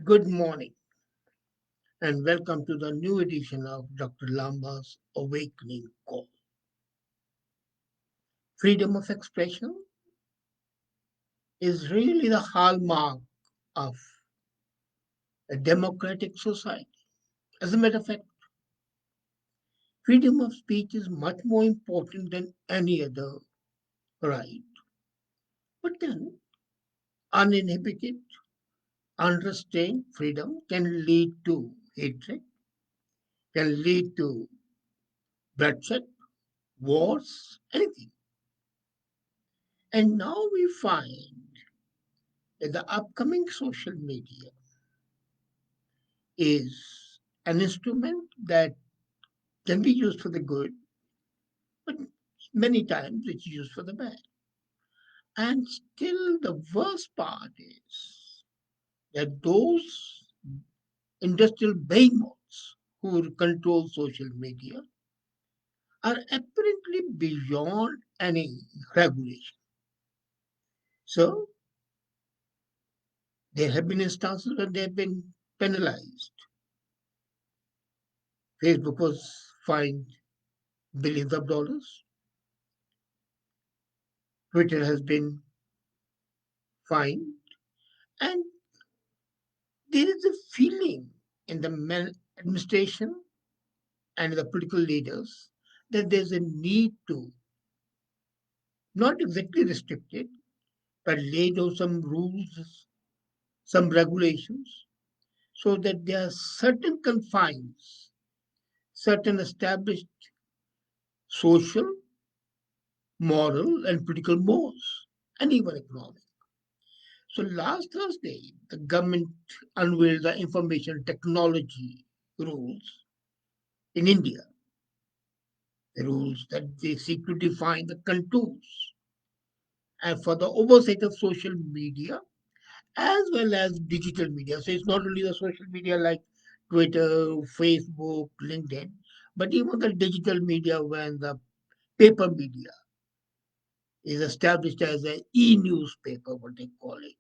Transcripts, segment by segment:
Good morning and welcome to the new edition of Dr. Lamba's Awakening Call. Freedom of expression is really the hallmark of a democratic society. As a matter of fact, freedom of speech is much more important than any other right. But then, uninhibited, unrestrained freedom can lead to hatred, can lead to bloodshed, wars, anything. And now we find that the upcoming social media is an instrument that can be used for the good, but many times it's used for the bad. And still, the worst part is that those industrial behemoths who control social media are apparently beyond any regulation. So, there have been instances where they have been penalized. Facebook was fined billions of dollars. Twitter has been fined. And there is a feeling in the administration and the political leaders that there's a need to not exactly restrict it, but lay down some rules, some regulations, so that there are certain confines, certain established social, moral, and political mores, and even economic. So last Thursday, the government unveiled the information technology rules in India, the rules that they seek to define the contours and for the oversight of social media as well as digital media. So it's not only the social media like Twitter, Facebook, LinkedIn, but even the digital media when the paper media is established as an e-newspaper, what they call it,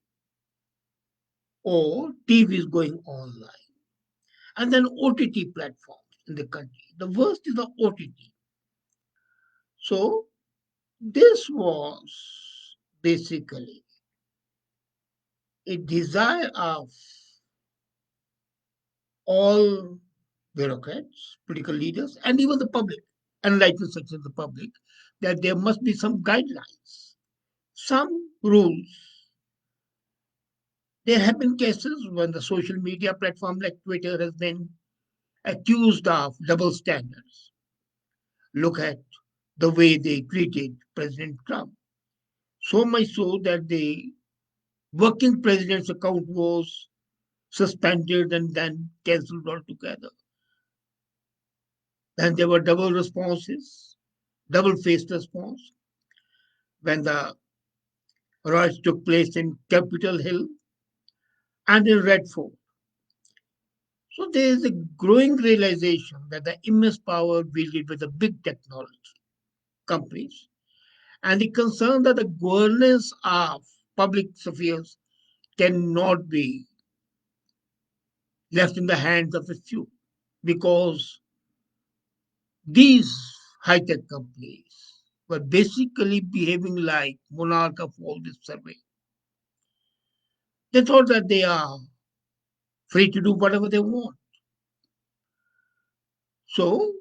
or TV is going online. And then OTT platforms in the country. The worst is the OTT. So this was basically a desire of all bureaucrats, political leaders, and even the public, enlightened section of the public, that there must be some guidelines, some rules. There have been cases when the social media platform like Twitter has been accused of double standards. Look at the way they treated President Trump. So much so that the working president's account was suspended and then cancelled altogether. Then there were double responses, double faced response when the riots took place in Capitol Hill and in Red Fort. So there is a growing realization that the immense power wielded by the big technology companies and the concern that the governance of public affairs cannot be left in the hands of a few because these high-tech companies were basically behaving like monarch of all this survey. They thought that they are free to do whatever they want. So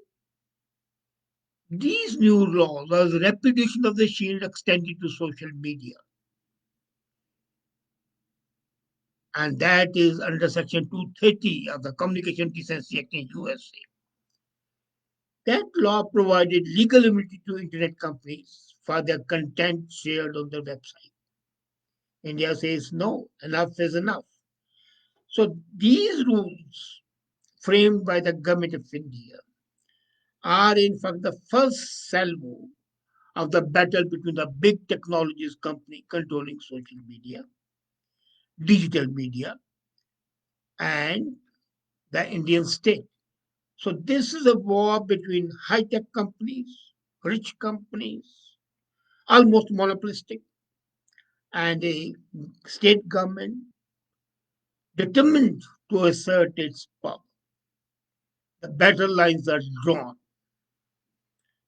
these new laws are the repudiation of the shield extended to social media, and that is under Section 230 of the Communication Decency Act in USA. That law provided legal immunity to internet companies for their content shared on their website. India says no, enough is enough. So these rules framed by the government of India are in fact the first salvo of the battle between the big technologies company controlling social media, digital media, and the Indian state. So this is a war between high-tech companies, rich companies, almost monopolistic, and a state government determined to assert its power. The battle lines are drawn.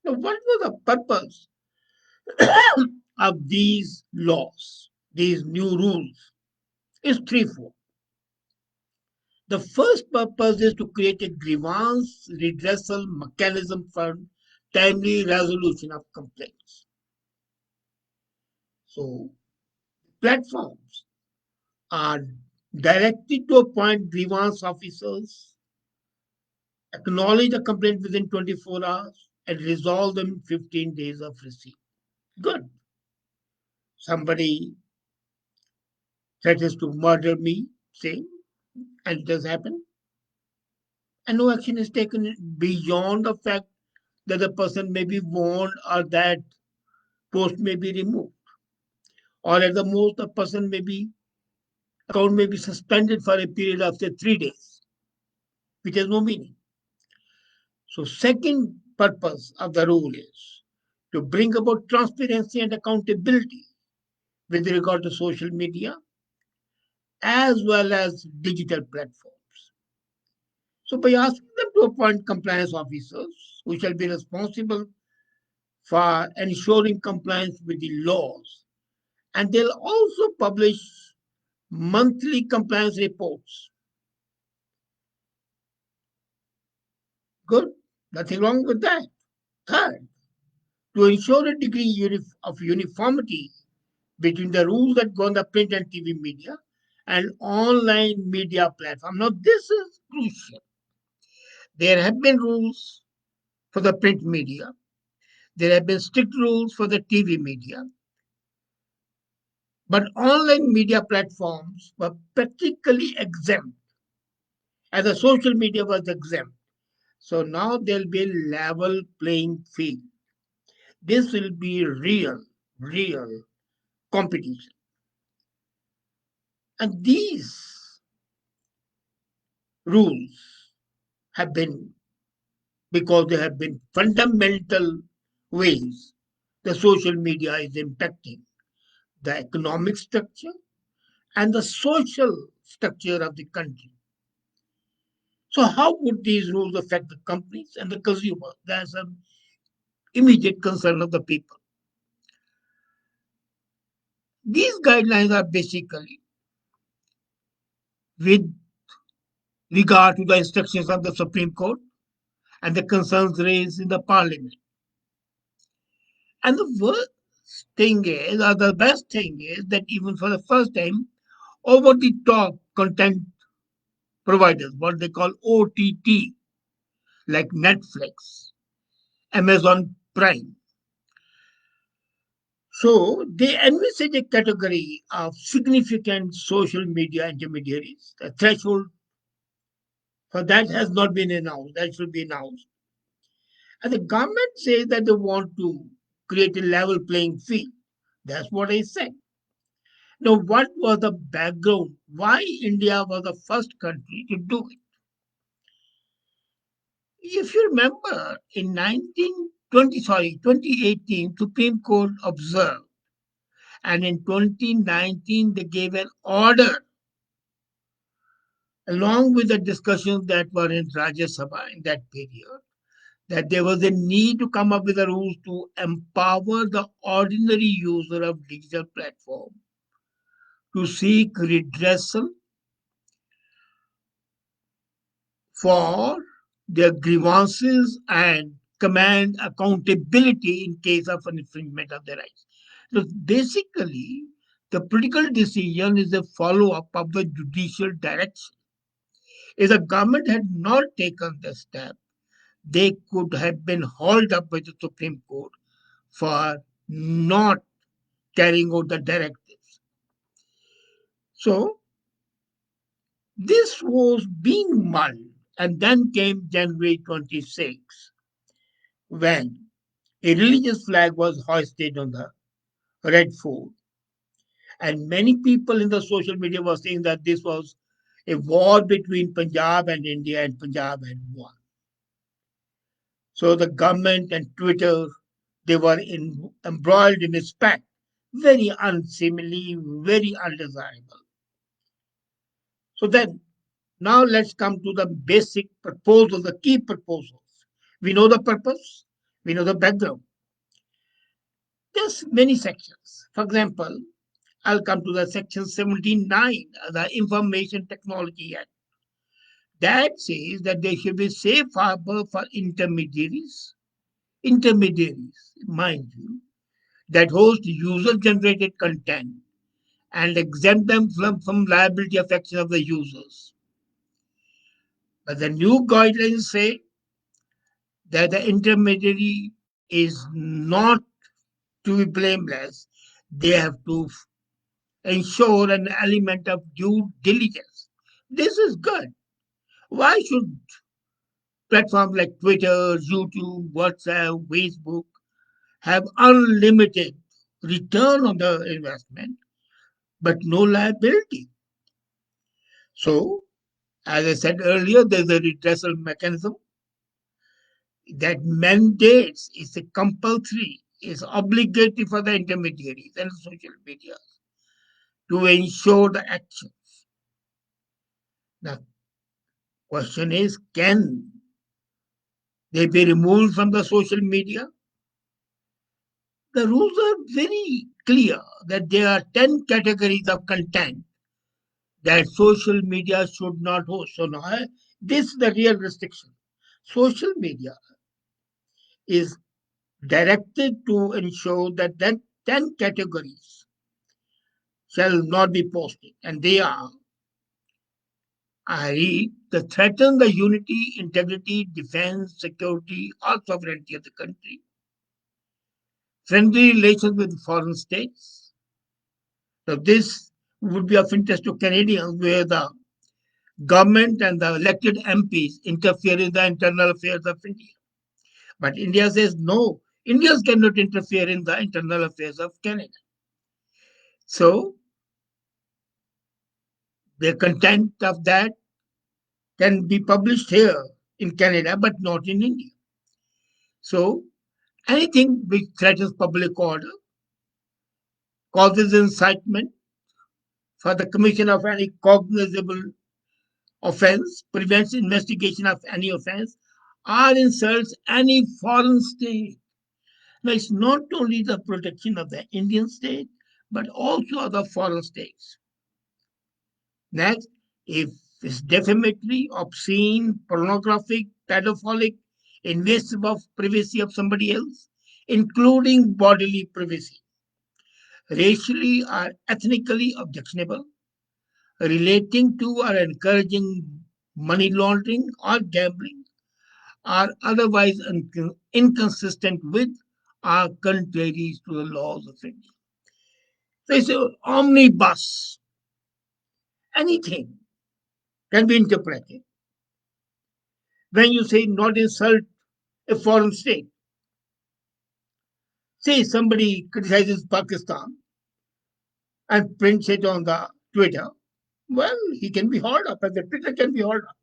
Now, what was the purpose of these laws, these new rules? Is threefold. The first purpose is to create a grievance redressal mechanism for timely resolution of complaints. So, platforms are directed to appoint grievance officers, acknowledge a complaint within 24 hours, and resolve them in 15 days of receipt. Good. Somebody threatens to murder me, say, and it does happen, and no action is taken beyond the fact that the person may be warned or that post may be removed, or at the most, the person may be account may be suspended for a period of say 3 days, which has no meaning. So, second purpose of the rule is to bring about transparency and accountability with regard to social media as well as digital platforms. So, by asking them to appoint compliance officers who shall be responsible for ensuring compliance with the laws, and they'll also publish monthly compliance reports. Good, nothing wrong with that. Third, to ensure a degree of uniformity between the rules that govern the print and TV media and online media platform. Now, this is crucial. There have been rules for the print media, there have been strict rules for the TV media, but online media platforms were practically exempt, and the social media was exempt. So now there'll be a level playing field. This will be real competition. And these rules have been because there have been fundamental ways the social media is impacting the economic structure and the social structure of the country. So, how would these rules affect the companies and the consumer? That's an immediate concern of the people. These guidelines are basically with regard to the instructions of the Supreme Court and the concerns raised in the Parliament. And the worst thing is, or the best thing is, that even for the first time, over the top content providers, what they call OTT, like Netflix, Amazon Prime. So they envisage a category of significant social media intermediaries. The threshold for that has not been announced. That should be announced. And the government says that they want to create a level playing field. That's what I said. Now, what was the background? Why India was the first country to do it? If you remember, in 2018, Supreme Court observed, and in 2019 they gave an order along with the discussions that were in Rajya Sabha in that period, that there was a need to come up with the rules to empower the ordinary user of digital platform to seek redressal for their grievances and command accountability in case of an infringement of their rights. So basically, the political decision is a follow up of the judicial direction. If the government had not taken the step, they could have been hauled up by the Supreme Court for not carrying out the directives. So this was being mulled, and then came January 26, when a religious flag was hoisted on the Red Fort. And many people in the social media were saying that this was a war between Punjab and India, and Punjab had won. So the government and Twitter, they were embroiled in a spat, very unseemly, very undesirable. So then Now let's come to the basic proposal, the key proposals. We know the purpose, we know the background. There's many sections. For example, I'll come to the section 79, the Information Technology Act. That says that there should be safe harbor for intermediaries, mind you, that host user-generated content and exempt them from liability affection of the users. But the new guidelines say that the intermediary is not to be blameless. They have to ensure an element of due diligence. This is good. Why should platforms like Twitter, YouTube, WhatsApp, Facebook have unlimited return on the investment but no liability? So, as I said earlier, there's a redressal mechanism that mandates is a compulsory, is obligatory for the intermediaries and social media to ensure the action. The question is, can they be removed from the social media? The rules are very clear that there are 10 categories of content that social media should not host. So now, this is the real restriction. Social media is directed to ensure that 10 categories shall not be posted. And they are, I read, the threaten the unity, integrity, defense, security, or sovereignty of the country, friendly relations with foreign states. So this would be of interest to Canadians where the government and the elected MPs interfere in the internal affairs of India. But India says no, Indians cannot interfere in the internal affairs of Canada. So the content of that can be published here in Canada, but not in India. So anything which threatens public order, causes incitement for the commission of any cognizable offense, prevents investigation of any offense, or insults any foreign state. Now, it's not only the protection of the Indian state, but also of the foreign states. Next, if it's defamatory, obscene, pornographic, pedophilic, invasive of privacy of somebody else, including bodily privacy, racially or ethnically objectionable, relating to or encouraging money laundering or gambling, are otherwise inconsistent with or contrary to the laws of India. So it's an omnibus. Anything can be interpreted. When you say not insult a foreign state, say somebody criticizes Pakistan and prints it on the Twitter, well, he can be hauled up, and the Twitter can be hauled up,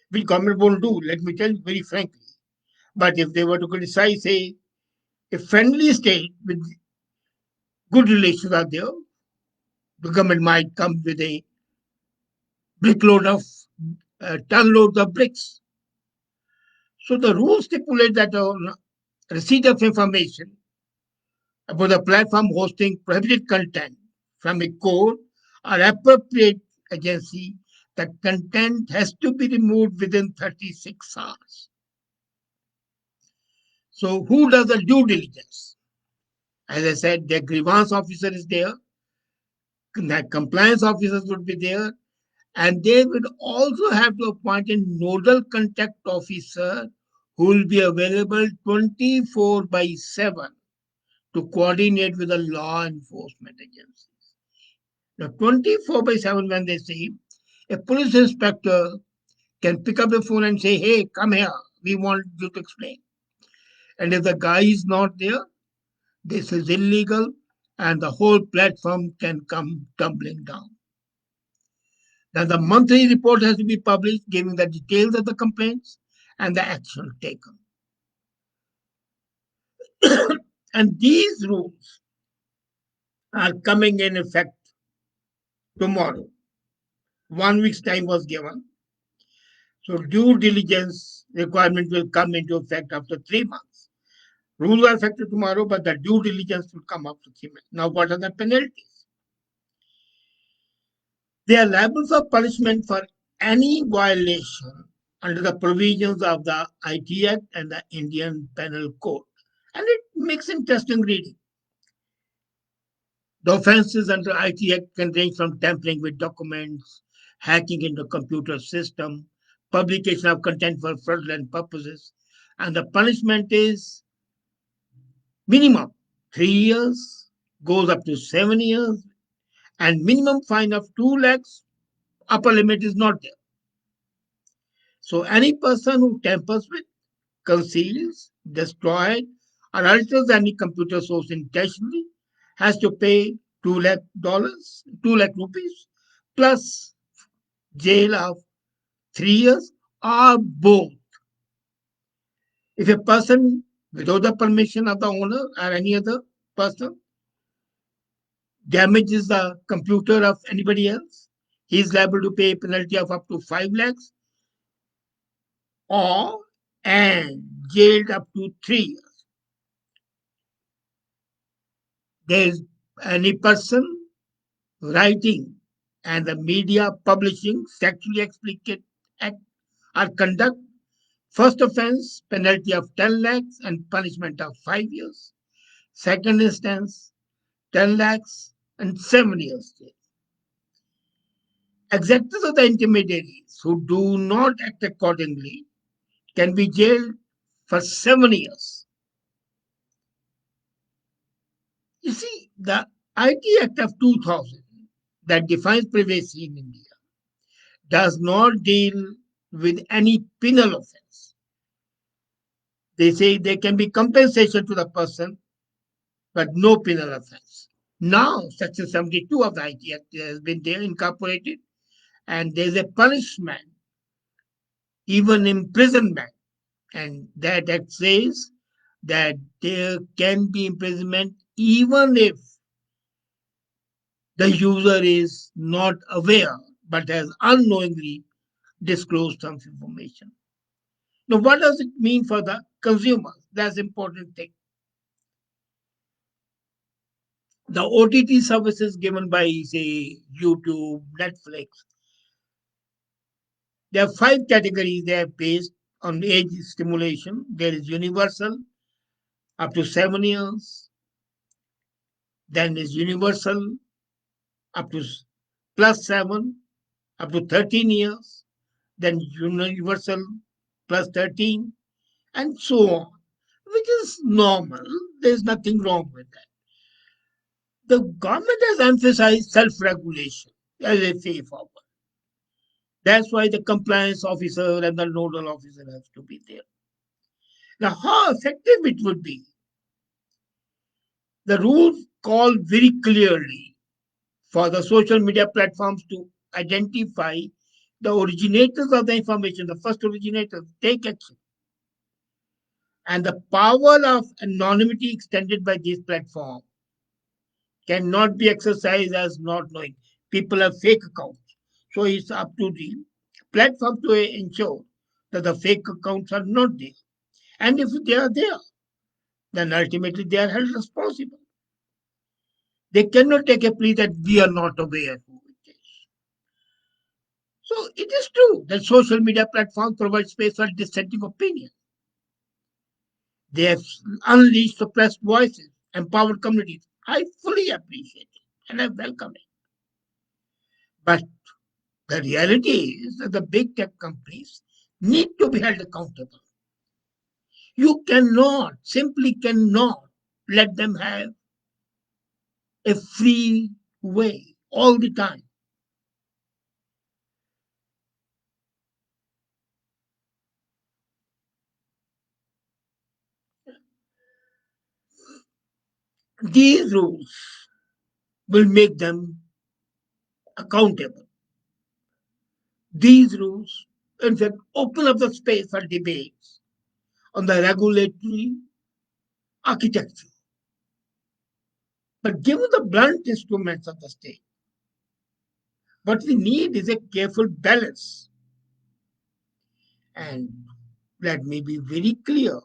which government won't do, let me tell you very frankly. But if they were to criticize, say, a friendly state with good relations are there, the government might come with a brickload of ton loads of bricks. So the rules stipulate that on receipt of information about a platform hosting prohibited content from a court or appropriate agency, the content has to be removed within 36 hours. So who does the due diligence? As I said, the grievance officer is there, the compliance officers would be there, and they would also have to appoint a nodal contact officer who will be available 24 by 7 to coordinate with the law enforcement agencies. Now, 24 by 7, when they say, a police inspector can pick up the phone and say, hey, come here, we want you to explain. And if the guy is not there, this is illegal and the whole platform can come tumbling down. Then the monthly report has to be published, giving the details of the complaints and the action taken. And these rules are coming in effect tomorrow. 1 week's time was given. So due diligence requirement will come into effect after 3 months. Rules are effective tomorrow, but the due diligence will come after 3 months. Now, what are the penalties? They are liable for punishment for any violation under the provisions of the IT Act and the Indian Penal Code. And it makes interesting reading. The offenses under IT Act can range from tampering with documents, hacking into computer system, publication of content for fraudulent purposes, and the punishment is minimum 3 years, goes up to 7 years, and minimum fine of 2 lakhs. Upper limit is not there. So any person who tampers with, conceals, destroys, or alters any computer source intentionally has to pay $2 lakh, 2 lakh rupees plus jail of 3 years or both. If a person without the permission of the owner or any other person damages the computer of anybody else, he is liable to pay a penalty of up to 5 lakhs or and jailed up to 3 years. There is any person writing and the media publishing sexually explicit act or conduct. First offense, penalty of 10 lakhs and punishment of 5 years. Second instance, 10 lakhs and 7 years jail. Executors of the intermediaries who do not act accordingly can be jailed for 7 years. You see, the IT Act of 2000 that defines privacy in India does not deal with any penal offense. They say there can be compensation to the person, but no penal offense. Now, Section 72 of the IT Act has been there incorporated, and there's a punishment, even imprisonment. And that act says that there can be imprisonment even if the user is not aware but has unknowingly disclosed some information. Now, what does it mean for the consumers? That's the important thing. The OTT services given by, say, YouTube, Netflix, there are 5 categories. They are based on age stimulation. There is universal, up to 7 years. Then is universal, up to plus 7, up to 13 years. Then universal plus 13, and so on, which is normal. There's nothing wrong with that. The government has emphasized self regulation as a way forward. That's why the compliance officer and the nodal officer has to be there. Now, how effective it would be? The rules call very clearly for the social media platforms to identify the originators of the information, the first originators, take action. And the power of anonymity extended by this platform cannot be exercised as not knowing. People have fake accounts. So it's up to the platform to ensure that the fake accounts are not there. And if they are there, then ultimately they are held responsible. They cannot take a plea that we are not aware who it is. So it is true that social media platforms provide space for dissenting opinion. They have unleashed suppressed voices, empowered communities. I fully appreciate it and I welcome it. But the reality is that the big tech companies need to be held accountable. You cannot, simply cannot, let them have a free way all the time. These rules will make them accountable. These rules, in fact, open up the space for debates on the regulatory architecture. But given the blunt instruments of the state, What we need is a careful balance. And let me be very clear,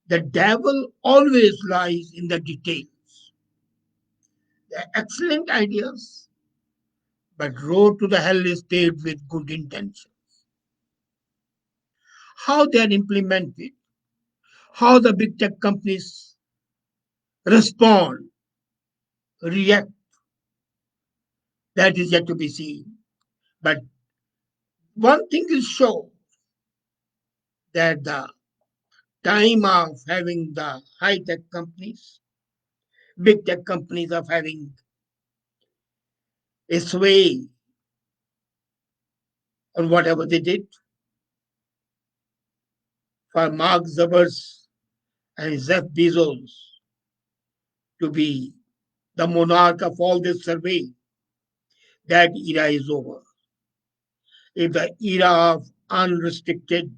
the devil always lies in the details. The excellent ideas, but road to the hell is paved with good intentions. How they are implemented, how the big tech companies respond, react, that is yet to be seen. But one thing is sure, that the time of having the high tech companies, big tech companies of having a sway on whatever they did, for Mark Zuckerberg and Jeff Bezos to be the monarch of all this survey, that era is over. If the era of unrestricted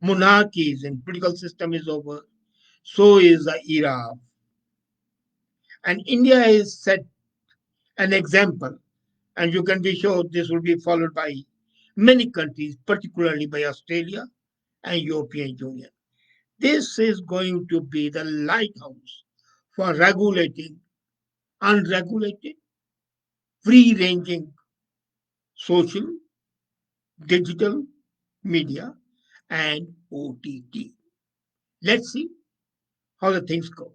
monarchies and political system is over, so is the era of. And India is set an example, and you can be sure this will be followed by many countries, particularly by Australia and European Union. This is going to be the lighthouse for regulating unregulated, free-ranging social, digital media, and OTT. Let's see how the things go.